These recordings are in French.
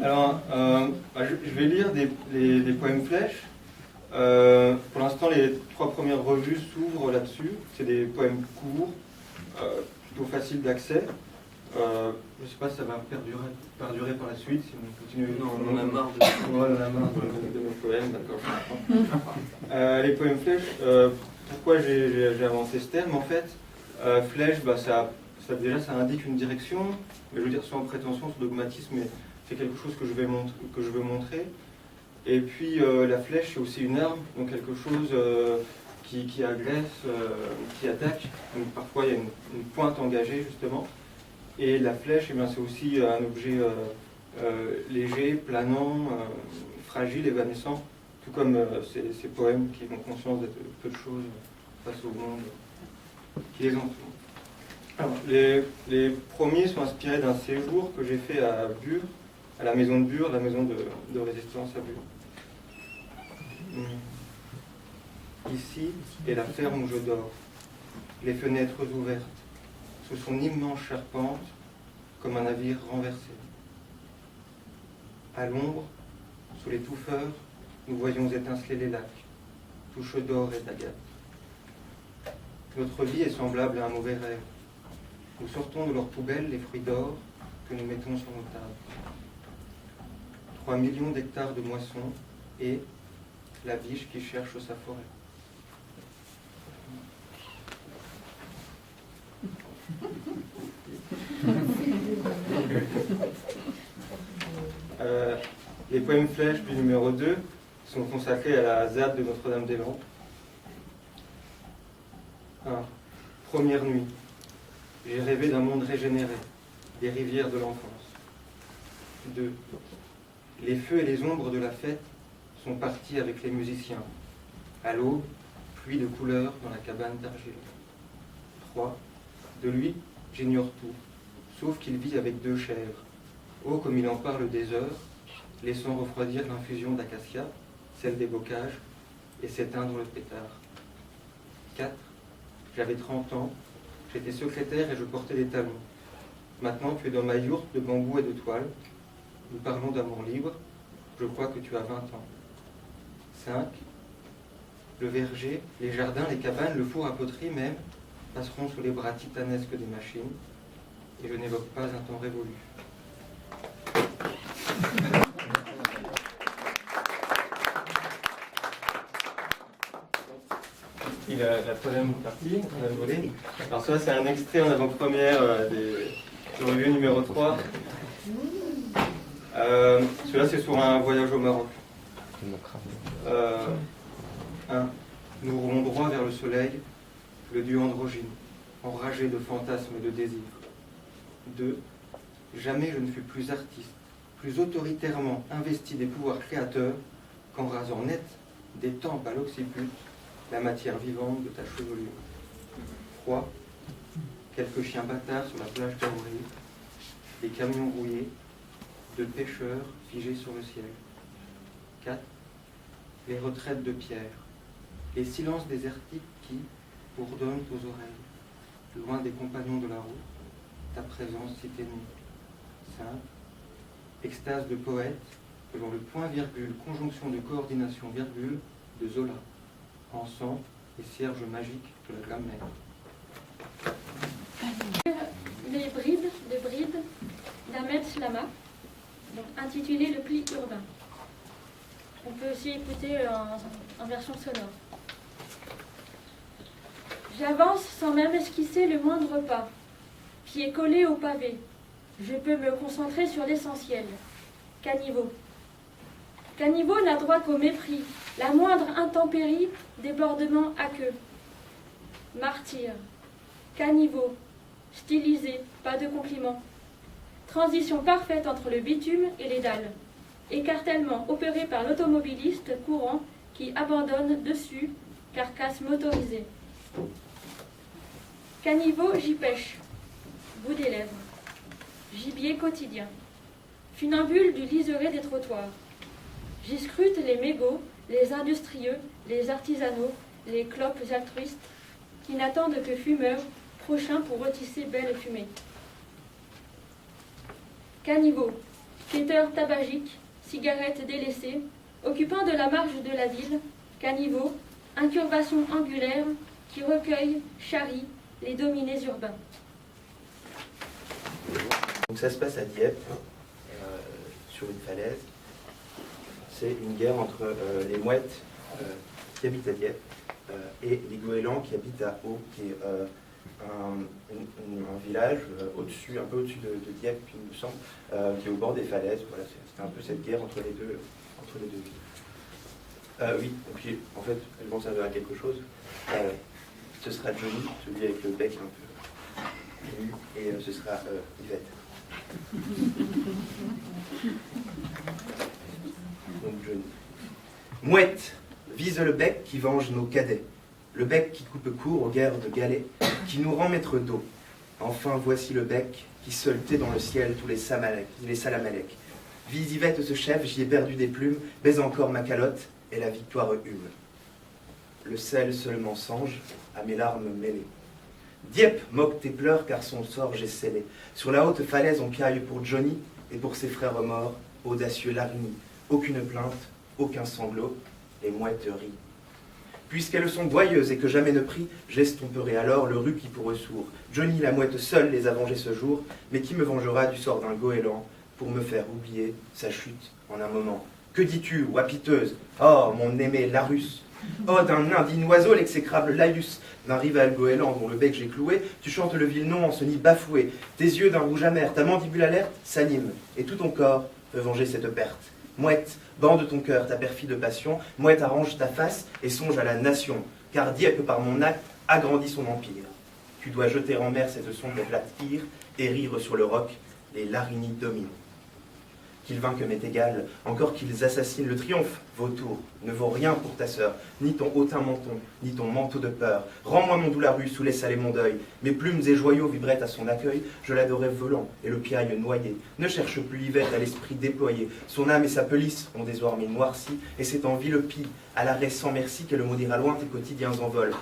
Alors, je vais lire des poèmes flèches. Pour l'instant, les 3 premières revues s'ouvrent là-dessus. C'est des poèmes courts, plutôt faciles d'accès. Je ne sais pas si ça va perdurer par la suite, si on continue. Non, on en a marre de mes poèmes, d'accord. Les poèmes flèches, pourquoi j'ai avancé ce terme? En fait, flèche, déjà ça indique une direction, mais je veux dire sans prétention, sans dogmatisme, mais c'est quelque chose que je veux montrer. Et puis la flèche, c'est aussi une arme, donc quelque chose qui agresse, qui attaque. Donc parfois il y a une pointe engagée justement. Et la flèche, eh bien, c'est aussi un objet léger, planant, fragile, évanescent, tout comme ces poèmes qui ont conscience d'être peu de choses face au monde qui les entoure. Alors, les premiers sont inspirés d'un séjour que j'ai fait à Bure, à la maison de Bure, la maison de résistance à Bure. Ici est la ferme où je dors, les fenêtres ouvertes, sous son immense charpente, comme un navire renversé. À l'ombre, sous les touffeurs, nous voyons étinceler les lacs, touches d'or et d'agate. Notre vie est semblable à un mauvais rêve. Nous sortons de leurs poubelles les fruits d'or que nous mettons sur nos tables. 3 millions d'hectares de moissons et la biche qui cherche sa forêt. Les poèmes flèches du numéro 2 sont consacrés à la ZAD de Notre-Dame-des-Landes. 1. Première nuit. J'ai rêvé d'un monde régénéré, des rivières de l'enfance. 2. Les feux et les ombres de la fête sont partis avec les musiciens. À l'aube, pluie de couleurs dans la cabane d'argile. 3. De lui, j'ignore tout, sauf qu'il vit avec 2 chèvres. Oh, comme il en parle des heures, laissant refroidir l'infusion d'acacia, celle des bocages, et s'éteindre le pétard. 4. J'avais 30 ans, j'étais secrétaire et je portais des talons. Maintenant, tu es dans ma yourte de bambou et de toile. Nous parlons d'amour libre, je crois que tu as 20 ans. 5. Le verger, les jardins, les cabanes, le four à poterie même, passeront sous les bras titanesques des machines, et je n'évoque pas un temps révolu. Et la troisième partie, on a volé. Alors ça, c'est un extrait en avant-première de revue numéro 3. Celui-là, c'est sur un voyage au Maroc. 1. Nous roulons droit vers le soleil, le dieu androgyne, enragé de fantasmes et de désirs. 2. Jamais je ne fus plus artiste, plus autoritairement investi des pouvoirs créateurs qu'en rasant net des tempes à l'occiput la matière vivante de ta chevelure. 3. Quelques chiens bâtards sur la plage d'Aouri, des camions rouillés, de pêcheurs figés sur le ciel. 4. Les retraites de pierre, les silences désertiques qui bourdonnent aux oreilles, loin des compagnons de la route, ta présence si ténue. 5. Extase de poète, selon le point-virgule, conjonction de coordination virgule de Zola. Encens et cierge magique de la grammaire. Les brides d'Ahmed Slama, intitulé Le pli urbain. On peut aussi écouter en version sonore. J'avance sans même esquisser le moindre pas, pied collé au pavé. Je peux me concentrer sur l'essentiel. Caniveau. Caniveau n'a droit qu'au mépris, la moindre intempérie, débordement aqueux. Martyr. Caniveau. Stylisé, pas de compliment. Transition parfaite entre le bitume et les dalles. Écartèlement opéré par l'automobiliste courant qui abandonne dessus, carcasse motorisée. Caniveau, j'y pêche. Bout des lèvres. Gibier quotidien. Funambule du liseré des trottoirs. J'y scrute les mégots, les industrieux, les artisanaux, les clopes altruistes, qui n'attendent que fumeurs, prochains pour retisser belle fumée. Caniveau. quêteurs tabagiques, cigarettes délaissées, occupant de la marge de la ville, caniveau, incurvation angulaire qui recueille, charrie les dominés urbains. Donc ça se passe à Dieppe, sur une falaise. C'est une guerre entre les mouettes qui habitent à Dieppe et les goélands qui habitent à Haut, qui est un village au-dessus, un peu au-dessus de Dieppe, il me semble, qui est au bord des falaises. Voilà, c'était un peu cette guerre entre les deux villes. Oui, et puis en fait, elles vont servir à quelque chose. Ce sera Johnny, celui avec le bec un peu nu, et ce sera Yvette. Donc Johnny. Mouette, vise le bec qui venge nos cadets, le bec qui coupe court aux guerres de galets, qui nous rend maître d'eau. Enfin voici le bec qui seul tait dans le ciel tous les salamalek. Vise Yvette ce chef, j'y ai perdu des plumes, baise encore ma calotte, et la victoire hume. Le sel seulement songe à mes larmes mêlées. Dieppe moque tes pleurs car son sort j'ai scellé. Sur la haute falaise on piaille pour Johnny et pour ses frères morts, audacieux Larigny. Aucune plainte, aucun sanglot, les mouettes rient. Puisqu'elles sont boyeuses et que jamais ne prient, j'estomperai alors le ru qui pour eux sourd. Johnny la mouette seule les a vengées ce jour, mais qui me vengera du sort d'un goéland pour me faire oublier sa chute en un moment. Que dis-tu, wapiteuse? Oh, mon aimé Larus! Oh, d'un indigne oiseau, l'exécrable Laïus, d'un rival goéland dont le bec j'ai cloué, tu chantes le vil nom en ce nid bafoué. Tes yeux d'un rouge amer, ta mandibule alerte s'anime, et tout ton corps peut venger cette perte. Mouette, bande ton cœur, ta perfide passion, mouette arrange ta face et songe à la nation, car Dieppe par mon acte agrandit son empire. Tu dois jeter en mer cette sombre plate ire, et rire sur le roc, les Larigny dominent. Qu'ils vainquent m'est égal, encore qu'ils assassinent le triomphe, vautour, ne vaut rien pour ta sœur, ni ton hautain menton, ni ton manteau de peur. Rends-moi mon doux Larus, sous les salés mon deuil. Mes plumes et joyaux vibraient à son accueil, je l'adorais volant, et le piaille noyé. Ne cherche plus Yvette à l'esprit déployé, son âme et sa pelisse ont désormais noirci, et c'est en vilopie, à l'arrêt sans merci, qu'elle maudira loin tes quotidiens en vol.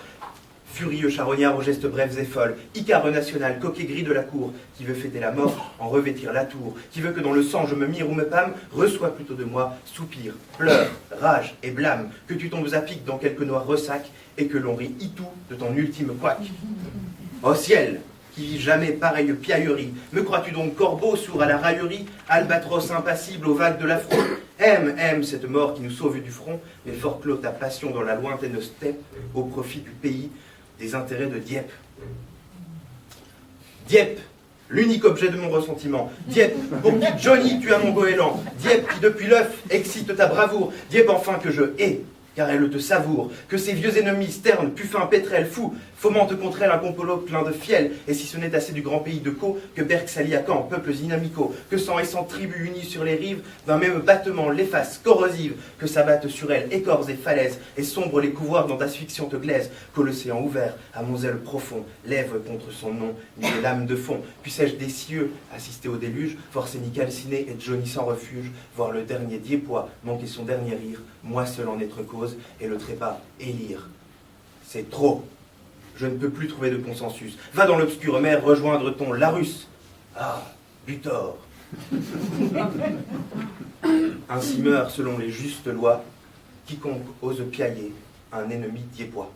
Furieux charognard aux gestes brefs et folles, Icare national, coquet gris de la cour, qui veut fêter la mort, en revêtir la tour, qui veut que dans le sang je me mire ou me pâme, reçois plutôt de moi soupir, pleurs, rage et blâme, que tu tombes à pic dans quelque noir ressac, et que l'on rit itou de ton ultime couac. Ô ciel, qui vit jamais pareille piaillerie, me crois-tu donc corbeau sourd à la raillerie, albatros impassible aux vagues de l'affront? Aime cette mort qui nous sauve du front, mais fort clôt ta passion dans la lointaine steppe, au profit du pays, des intérêts de Dieppe. Dieppe, l'unique objet de mon ressentiment. Dieppe, pour qui Johnny tue à mon goéland. Dieppe qui depuis l'œuf excite ta bravoure. Dieppe enfin que je hais, car elle te savoure. Que ses vieux ennemis, sternes, puffins, pétrels, fous, fomentent contre elle un complot plein de fiel. Et si ce n'est assez du grand pays de Caux, que Berck s'allie à Caen, peuples inamicaux, que 100 et 100 tribus unies sur les rives, d'un même battement l'efface corrosive, que s'abattent sur elle écorces et falaises, et sombre les couvoirs dont d'asphyxiantes glaises, que l'océan ouvert, à mon zèle profond, lève contre son nom une lame de fond. Puissais-je des cieux assister au déluge, forcer ni calciner et Johnny sans refuge, voir le dernier Dieppois manquer son dernier rire, moi seul en être cause, et le trépas élire. C'est trop. Je ne peux plus trouver de consensus. Va dans l'obscure mer rejoindre ton Larus. Ah, Butor. Ainsi meurt, selon les justes lois, quiconque ose piailler un ennemi dieppois.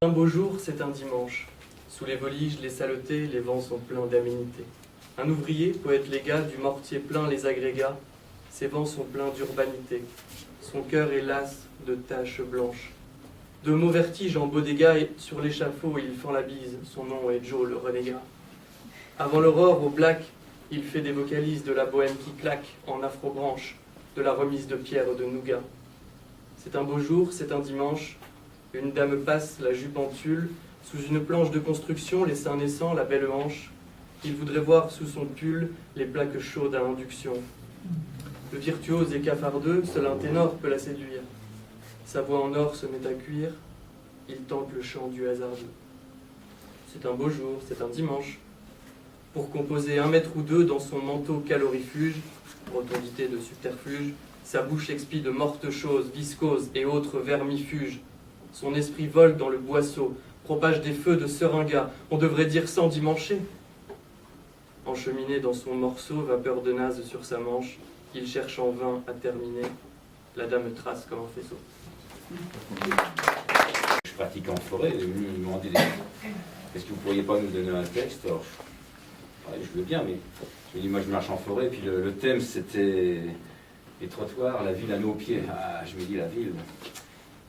Un beau jour, c'est un dimanche. Sous les voliges, les saletés, les vents sont pleins d'aménités. Un ouvrier, poète légat, du mortier plein les agrégats, ses vents sont pleins d'urbanité. Son cœur est las de taches blanches. De mots vertiges en beau dégât, et sur l'échafaud, il fend la bise, son nom est Joe le renégat. Avant l'aurore, au black, il fait des vocalises de la bohème qui claque en afro-branche, de la remise de pierre de nougat. C'est un beau jour, c'est un dimanche, une dame passe, la jupe en tulle, sous une planche de construction, les seins naissants, la belle hanche. Il voudrait voir sous son pull les plaques chaudes à induction. Le virtuose et cafardeux, seul un ténor peut la séduire. Sa voix en or se met à cuire, il tente le chant du hasardeux. C'est un beau jour, c'est un dimanche. Pour composer 1 mètre ou 2 dans son manteau calorifuge, rotondité de subterfuge, sa bouche expie de mortes choses, viscoses et autres vermifuges. Son esprit vole dans le boisseau, propage des feux de seringas, on devrait dire sans dimancher. Encheminé dans son morceau, vapeur de naze sur sa manche, il cherche en vain à terminer. La dame trace comme un faisceau. Je pratique en forêt, elle est venue me demander est-ce que vous ne pourriez pas nous donner un texte? Alors, je veux bien, mais je me dis, moi je marche en forêt, puis le thème c'était les trottoirs, la ville à nos pieds. Ah, je me dis la ville.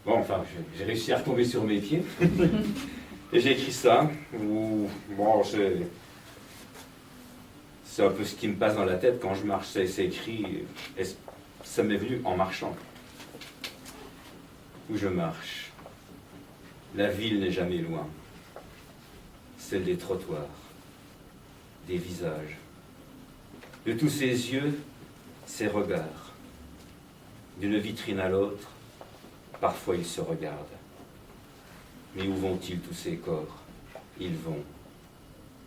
Bon, enfin, j'ai réussi à retomber sur mes pieds. Et j'ai écrit ça, où, bon, c'est un peu ce qui me passe dans la tête quand je marche, c'est écrit, et ça m'est venu en marchant. Où je marche, la ville n'est jamais loin, celle des trottoirs, des visages, de tous ces yeux, ces regards, d'une vitrine à l'autre, parfois ils se regardent. Mais où vont-ils tous ces corps? Ils vont,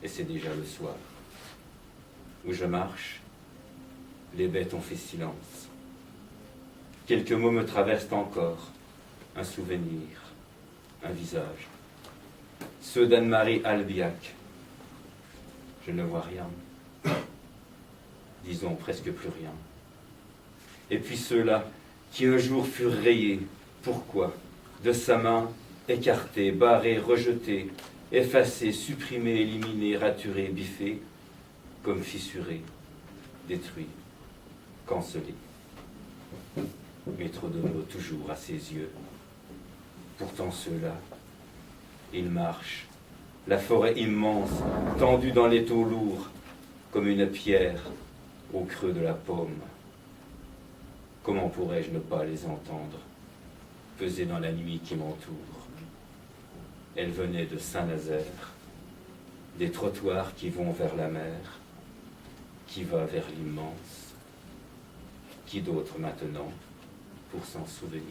et c'est déjà le soir. Où je marche, les bêtes ont fait silence. Quelques mots me traversent encore, un souvenir, un visage. Ceux d'Anne-Marie Albiac. Je ne vois rien. Disons presque plus rien. Et puis ceux-là qui un jour furent rayés. Pourquoi? De sa main, écartés, barrés, rejetés, effacés, supprimés, éliminés, raturés, biffés, comme fissurés, détruits, cancellés. Mais trop de mots toujours à ses yeux. Pourtant ceux-là, ils marchent, la forêt immense, tendue dans l'étau lourd, comme une pierre au creux de la paume. Comment pourrais-je ne pas les entendre, peser dans la nuit qui m'entoure? Elles venaient de Saint-Nazaire, des trottoirs qui vont vers la mer, qui va vers l'immense, qui d'autre maintenant pour s'en souvenir?